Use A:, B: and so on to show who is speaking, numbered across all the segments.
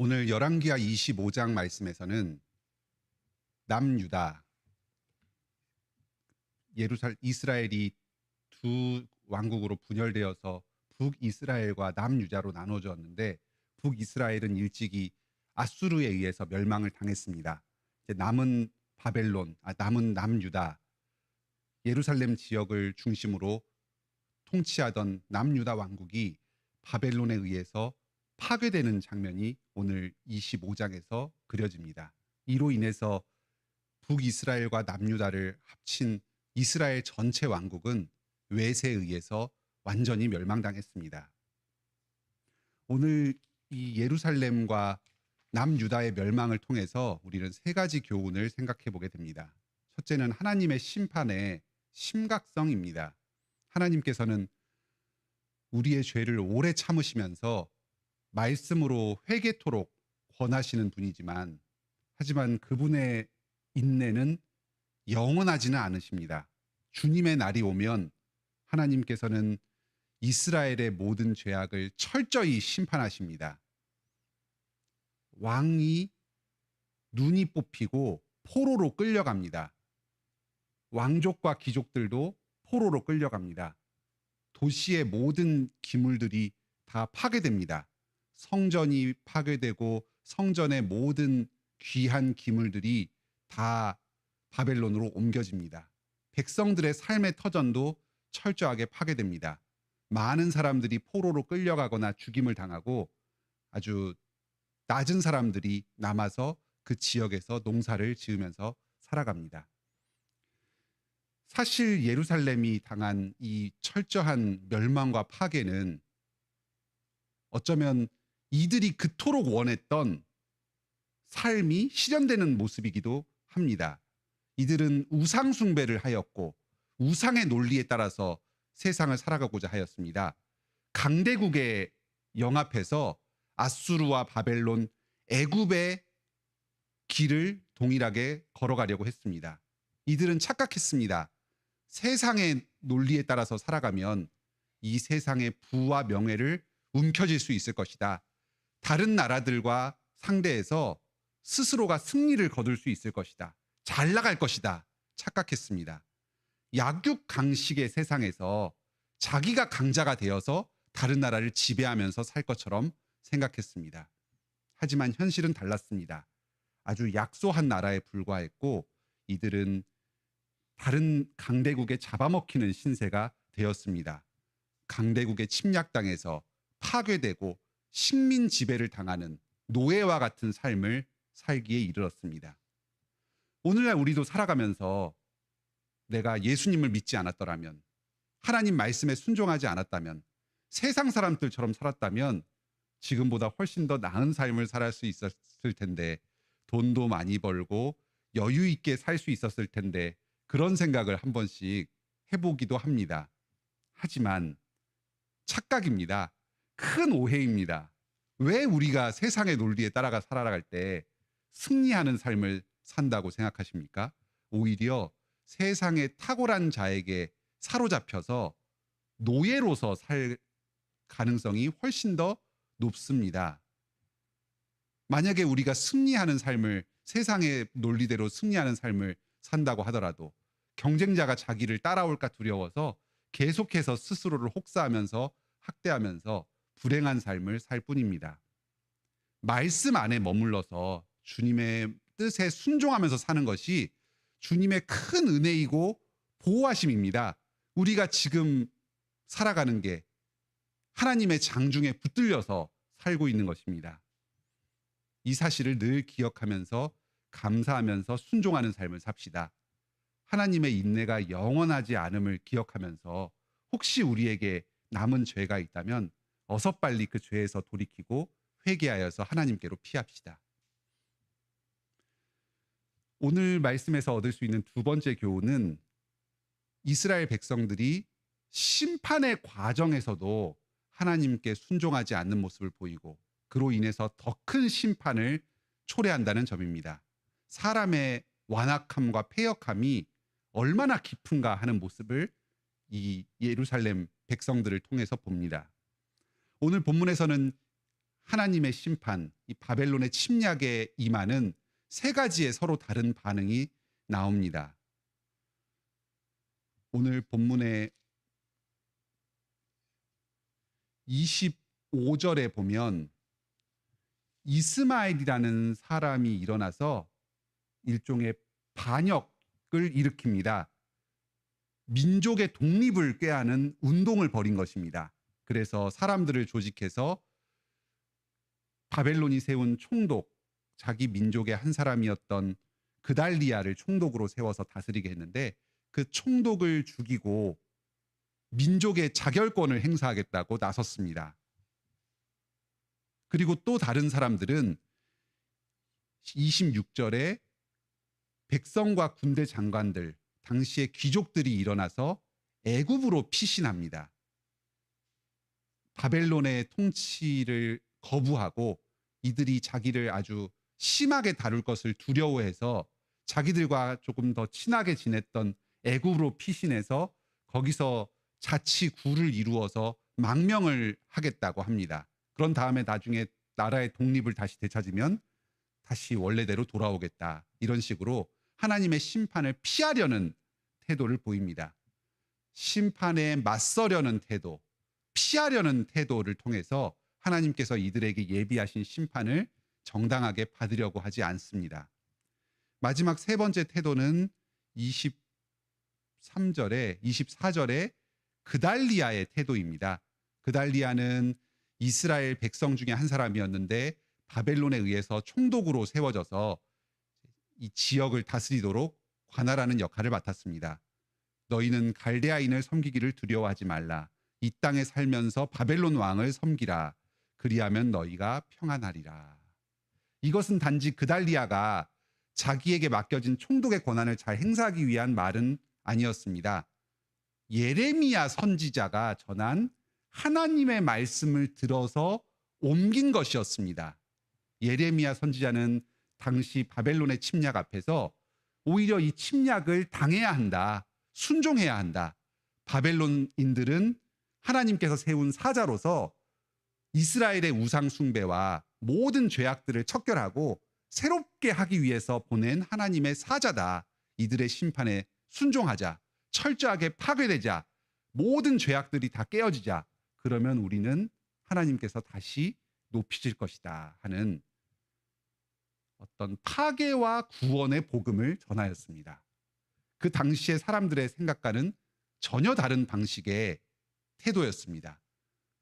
A: 오늘 열왕기하 25장 말씀에서는 남유다, 이스라엘이 두 왕국으로 분열되어서 북이스라엘과 남유다로 나눠졌는데, 북이스라엘은 일찍이 아수르에 의해서 멸망을 당했습니다. 이제 남은 남유다, 예루살렘 지역을 중심으로 통치하던 남유다 왕국이 바벨론에 의해서 파괴되는 장면이 오늘 25장에서 그려집니다. 이로 인해서 북이스라엘과 남유다를 합친 이스라엘 전체 왕국은 외세에 의해서 완전히 멸망당했습니다. 오늘 이 예루살렘과 남유다의 멸망을 통해서 우리는 세 가지 교훈을 생각해 보게 됩니다. 첫째는 하나님의 심판의 심각성입니다. 하나님께서는 우리의 죄를 오래 참으시면서 말씀으로 회개토록 권하시는 분이지만, 하지만 그분의 인내는 영원하지는 않으십니다. 주님의 날이 오면 하나님께서는 이스라엘의 모든 죄악을 철저히 심판하십니다. 왕이 눈이 뽑히고 포로로 끌려갑니다. 왕족과 귀족들도 포로로 끌려갑니다. 도시의 모든 기물들이 다 파괴됩니다. 성전이 파괴되고 성전의 모든 귀한 기물들이 다 바벨론으로 옮겨집니다. 백성들의 삶의 터전도 철저하게 파괴됩니다. 많은 사람들이 포로로 끌려가거나 죽임을 당하고 아주 낮은 사람들이 남아서 그 지역에서 농사를 지으면서 살아갑니다. 사실 예루살렘이 당한 이 철저한 멸망과 파괴는 어쩌면 이들이 그토록 원했던 삶이 실현되는 모습이기도 합니다. 이들은 우상 숭배를 하였고 우상의 논리에 따라서 세상을 살아가고자 하였습니다. 강대국에 영합해서 아수르와 바벨론, 애굽의 길을 동일하게 걸어가려고 했습니다. 이들은 착각했습니다. 세상의 논리에 따라서 살아가면 이 세상의 부와 명예를 움켜쥘 수 있을 것이다. 다른 나라들과 상대해서 스스로가 승리를 거둘 수 있을 것이다. 잘 나갈 것이다. 착각했습니다. 약육강식의 세상에서 자기가 강자가 되어서 다른 나라를 지배하면서 살 것처럼 생각했습니다. 하지만 현실은 달랐습니다. 아주 약소한 나라에 불과했고 이들은 다른 강대국에 잡아먹히는 신세가 되었습니다. 강대국에 침략당해서 파괴되고 식민 지배를 당하는 노예와 같은 삶을 살기에 이르렀습니다. 오늘날 우리도 살아가면서 내가 예수님을 믿지 않았더라면, 하나님 말씀에 순종하지 않았다면, 세상 사람들처럼 살았다면 지금보다 훨씬 더 나은 삶을 살 수 있었을 텐데, 돈도 많이 벌고 여유 있게 살 수 있었을 텐데, 그런 생각을 한 번씩 해보기도 합니다. 하지만 착각입니다. 큰 오해입니다. 왜 우리가 세상의 논리에 따라가 살아갈 때 승리하는 삶을 산다고 생각하십니까? 오히려 세상의 탁월한 자에게 사로잡혀서 노예로서 살 가능성이 훨씬 더 높습니다. 만약에 우리가 승리하는 삶을, 세상의 논리대로 승리하는 삶을 산다고 하더라도 경쟁자가 자기를 따라올까 두려워서 계속해서 스스로를 혹사하면서 학대하면서 불행한 삶을 살 뿐입니다. 말씀 안에 머물러서 주님의 뜻에 순종하면서 사는 것이 주님의 큰 은혜이고 보호하심입니다. 우리가 지금 살아가는 게 하나님의 장중에 붙들려서 살고 있는 것입니다. 이 사실을 늘 기억하면서 감사하면서 순종하는 삶을 삽시다. 하나님의 인내가 영원하지 않음을 기억하면서 혹시 우리에게 남은 죄가 있다면 어서 빨리 그 죄에서 돌이키고 회개하여서 하나님께로 피합시다. 오늘 말씀에서 얻을 수 있는 두 번째 교훈은 이스라엘 백성들이 심판의 과정에서도 하나님께 순종하지 않는 모습을 보이고 그로 인해서 더 큰 심판을 초래한다는 점입니다. 사람의 완악함과 패역함이 얼마나 깊은가 하는 모습을 이 예루살렘 백성들을 통해서 봅니다. 오늘 본문에서는 하나님의 심판, 이 바벨론의 침략에 임하는 세 가지의 서로 다른 반응이 나옵니다. 오늘 본문의 25절에 보면 이스마엘이라는 사람이 일어나서 일종의 반역을 일으킵니다. 민족의 독립을 꾀하는 운동을 벌인 것입니다. 그래서 사람들을 조직해서 바벨론이 세운 총독, 자기 민족의 한 사람이었던 그달리아를 총독으로 세워서 다스리게 했는데 그 총독을 죽이고 민족의 자결권을 행사하겠다고 나섰습니다. 그리고 또 다른 사람들은 26절에 백성과 군대 장관들, 당시의 귀족들이 일어나서 애굽으로 피신합니다. 바벨론의 통치를 거부하고 이들이 자기를 아주 심하게 다룰 것을 두려워해서 자기들과 조금 더 친하게 지냈던 애굽으로 피신해서 거기서 자치구를 이루어서 망명을 하겠다고 합니다. 그런 다음에 나중에 나라의 독립을 다시 되찾으면 다시 원래대로 돌아오겠다. 이런 식으로 하나님의 심판을 피하려는 태도를 보입니다. 심판에 맞서려는 태도, 피하려는 태도를 통해서 하나님께서 이들에게 예비하신 심판을 정당하게 받으려고 하지 않습니다. 마지막 세 번째 태도는 24절에 그달리아의 태도입니다. 그달리아는 이스라엘 백성 중에 한 사람이었는데 바벨론에 의해서 총독으로 세워져서 이 지역을 다스리도록 관할하는 역할을 맡았습니다. 너희는 갈대아인을 섬기기를 두려워하지 말라. 이 땅에 살면서 바벨론 왕을 섬기라. 그리하면 너희가 평안하리라. 이것은 단지 그달리아가 자기에게 맡겨진 총독의 권한을 잘 행사하기 위한 말은 아니었습니다. 예레미야 선지자가 전한 하나님의 말씀을 들어서 옮긴 것이었습니다. 예레미야 선지자는 당시 바벨론의 침략 앞에서 오히려 이 침략을 당해야 한다. 순종해야 한다. 바벨론인들은 하나님께서 세운 사자로서 이스라엘의 우상 숭배와 모든 죄악들을 척결하고 새롭게 하기 위해서 보낸 하나님의 사자다. 이들의 심판에 순종하자. 철저하게 파괴되자. 모든 죄악들이 다 깨어지자. 그러면 우리는 하나님께서 다시 높이실 것이다 하는 어떤 파괴와 구원의 복음을 전하였습니다. 그 당시의 사람들의 생각과는 전혀 다른 방식의 태도였습니다.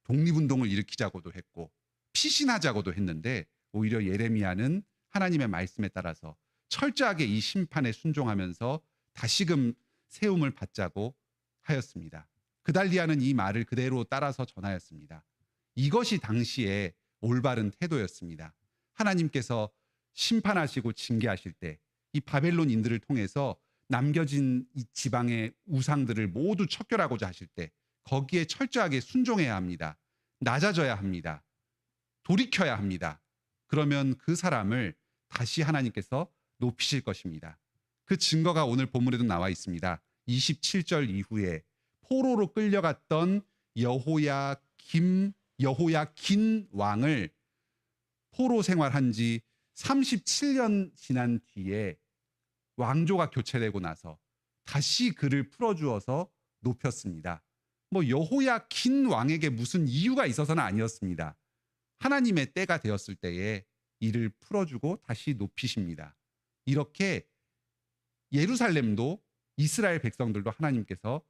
A: 독립운동을 일으키자고도 했고 피신하자고도 했는데 오히려 예레미야는 하나님의 말씀에 따라서 철저하게 이 심판에 순종하면서 다시금 세움을 받자고 하였습니다. 그달리아는 이 말을 그대로 따라서 전하였습니다. 이것이 당시의 올바른 태도였습니다. 하나님께서 심판하시고 징계하실 때 이 바벨론인들을 통해서 남겨진 이 지방의 우상들을 모두 척결하고자 하실 때 거기에 철저하게 순종해야 합니다. 낮아져야 합니다. 돌이켜야 합니다. 그러면 그 사람을 다시 하나님께서 높이실 것입니다. 그 증거가 오늘 본문에도 나와 있습니다. 27절 이후에 포로로 끌려갔던 여호야긴 왕을 포로 생활한 지 37년 지난 뒤에 왕조가 교체되고 나서 다시 그를 풀어주어서 높였습니다. 여호야긴 왕에게 무슨 이유가 있어서는 아니었습니다. 하나님의 때가 되었을 때에 이를 풀어주고 다시 높이십니다. 이렇게 예루살렘도 이스라엘 백성들도 하나님께서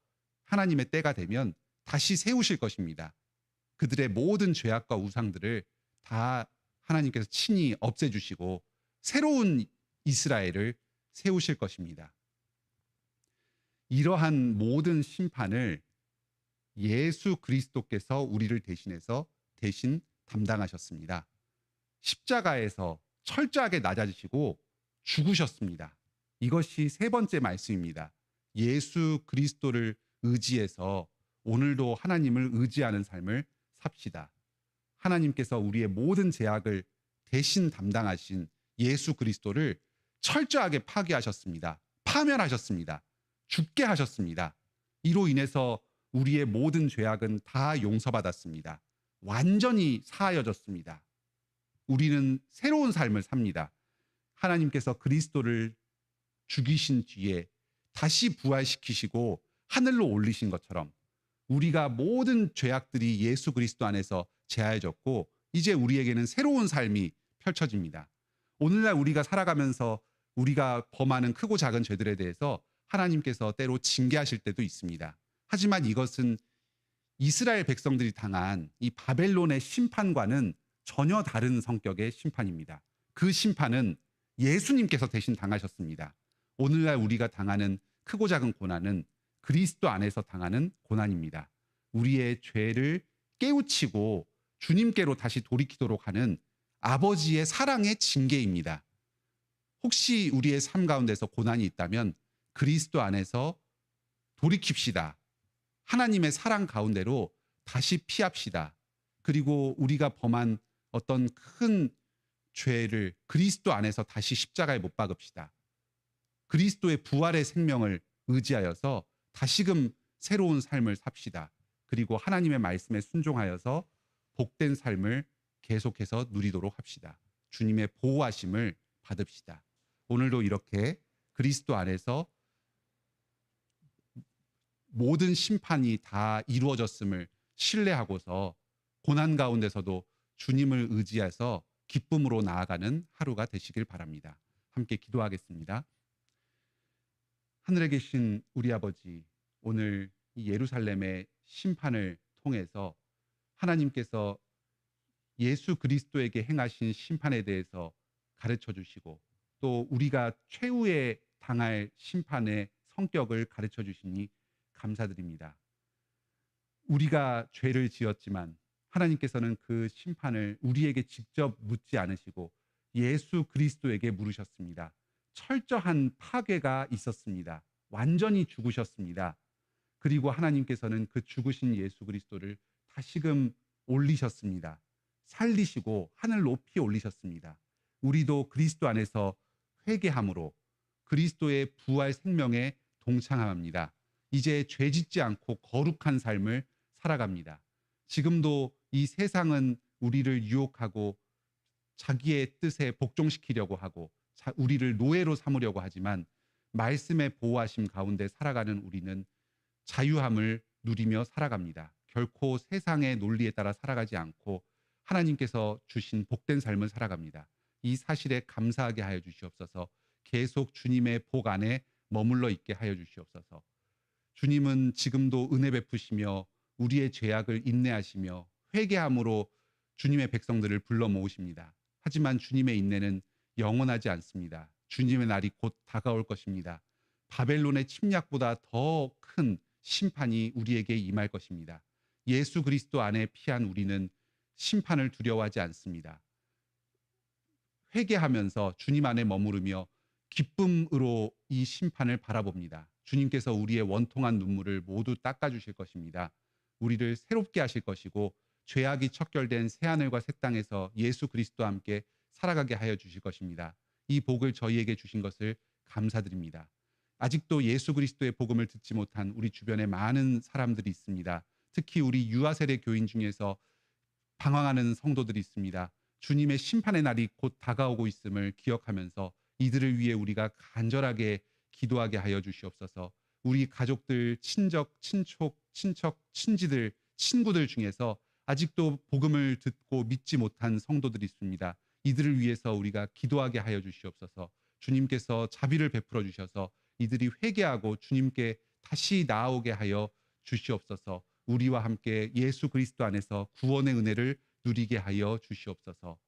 A: 하나님의 때가 되면 다시 세우실 것입니다. 그들의 모든 죄악과 우상들을 다 하나님께서 친히 없애주시고 새로운 이스라엘을 세우실 것입니다. 이러한 모든 심판을 예수 그리스도께서 우리를 대신해서 대신 담당하셨습니다. 십자가에서 철저하게 낮아지시고 죽으셨습니다. 이것이 세 번째 말씀입니다. 예수 그리스도를 의지해서 오늘도 하나님을 의지하는 삶을 삽시다. 하나님께서 우리의 모든 죄악을 대신 담당하신 예수 그리스도를 철저하게 파괴하셨습니다. 파멸하셨습니다. 죽게 하셨습니다. 이로 인해서 우리의 모든 죄악은 다 용서받았습니다. 완전히 사하여졌습니다. 우리는 새로운 삶을 삽니다. 하나님께서 그리스도를 죽이신 뒤에 다시 부활시키시고 하늘로 올리신 것처럼 우리가 모든 죄악들이 예수 그리스도 안에서 제하여졌고 이제 우리에게는 새로운 삶이 펼쳐집니다. 오늘날 우리가 살아가면서 우리가 범하는 크고 작은 죄들에 대해서 하나님께서 때로 징계하실 때도 있습니다. 하지만 이것은 이스라엘 백성들이 당한 이 바벨론의 심판과는 전혀 다른 성격의 심판입니다. 그 심판은 예수님께서 대신 당하셨습니다. 오늘날 우리가 당하는 크고 작은 고난은 그리스도 안에서 당하는 고난입니다. 우리의 죄를 깨우치고 주님께로 다시 돌이키도록 하는 아버지의 사랑의 징계입니다. 혹시 우리의 삶 가운데서 고난이 있다면 그리스도 안에서 돌이킵시다. 하나님의 사랑 가운데로 다시 피합시다. 그리고 우리가 범한 어떤 큰 죄를 그리스도 안에서 다시 십자가에 못 박읍시다. 그리스도의 부활의 생명을 의지하여서 다시금 새로운 삶을 삽시다. 그리고 하나님의 말씀에 순종하여서 복된 삶을 계속해서 누리도록 합시다. 주님의 보호하심을 받읍시다. 오늘도 이렇게 그리스도 안에서 모든 심판이 다 이루어졌음을 신뢰하고서 고난 가운데서도 주님을 의지해서 기쁨으로 나아가는 하루가 되시길 바랍니다. 함께 기도하겠습니다. 하늘에 계신 우리 아버지, 오늘 이 예루살렘의 심판을 통해서 하나님께서 예수 그리스도에게 행하신 심판에 대해서 가르쳐 주시고 또 우리가 최후에 당할 심판의 성격을 가르쳐 주시니 감사드립니다. 우리가 죄를 지었지만 하나님께서는 그 심판을 우리에게 직접 묻지 않으시고 예수 그리스도에게 물으셨습니다. 철저한 파괴가 있었습니다. 완전히 죽으셨습니다. 그리고 하나님께서는 그 죽으신 예수 그리스도를 다시금 올리셨습니다. 살리시고 하늘 높이 올리셨습니다. 우리도 그리스도 안에서 회개함으로 그리스도의 부활 생명에 동참합니다. 이제 죄 짓지 않고 거룩한 삶을 살아갑니다. 지금도 이 세상은 우리를 유혹하고 자기의 뜻에 복종시키려고 하고 우리를 노예로 삼으려고 하지만 말씀의 보호하심 가운데 살아가는 우리는 자유함을 누리며 살아갑니다. 결코 세상의 논리에 따라 살아가지 않고 하나님께서 주신 복된 삶을 살아갑니다. 이 사실에 감사하게 하여 주시옵소서. 계속 주님의 복 안에 머물러 있게 하여 주시옵소서. 주님은 지금도 은혜 베푸시며 우리의 죄악을 인내하시며 회개함으로 주님의 백성들을 불러 모으십니다. 하지만 주님의 인내는 영원하지 않습니다. 주님의 날이 곧 다가올 것입니다. 바벨론의 침략보다 더 큰 심판이 우리에게 임할 것입니다. 예수 그리스도 안에 피한 우리는 심판을 두려워하지 않습니다. 회개하면서 주님 안에 머무르며 기쁨으로 이 심판을 바라봅니다. 주님께서 우리의 원통한 눈물을 모두 닦아주실 것입니다. 우리를 새롭게 하실 것이고 죄악이 척결된 새하늘과 새 땅에서 예수 그리스도와 함께 살아가게 하여 주실 것입니다. 이 복을 저희에게 주신 것을 감사드립니다. 아직도 예수 그리스도의 복음을 듣지 못한 우리 주변에 많은 사람들이 있습니다. 특히 우리 유아세대 교인 중에서 방황하는 성도들이 있습니다. 주님의 심판의 날이 곧 다가오고 있음을 기억하면서 이들을 위해 우리가 간절하게 기도하게 하여 주시옵소서. 우리 가족들, 친척, 친지들, 친구들 중에서 아직도 복음을 듣고 믿지 못한 성도들이 있습니다. 이들을 위해서 우리가 기도하게 하여 주시옵소서. 주님께서 자비를 베풀어 주셔서 이들이 회개하고 주님께 다시 나아오게 하여 주시옵소서. 우리와 함께 예수 그리스도 안에서 구원의 은혜를 누리게 하여 주시옵소서.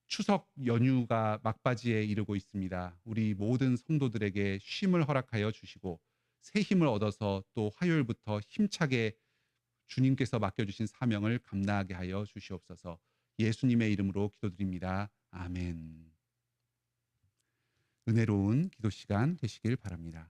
A: 추석 연휴가 막바지에 이르고 있습니다. 우리 모든 성도들에게 쉼을 허락하여 주시고 새 힘을 얻어서 또 화요일부터 힘차게 주님께서 맡겨주신 사명을 감당하게 하여 주시옵소서. 예수님의 이름으로 기도드립니다. 아멘. 은혜로운 기도 시간 되시길 바랍니다.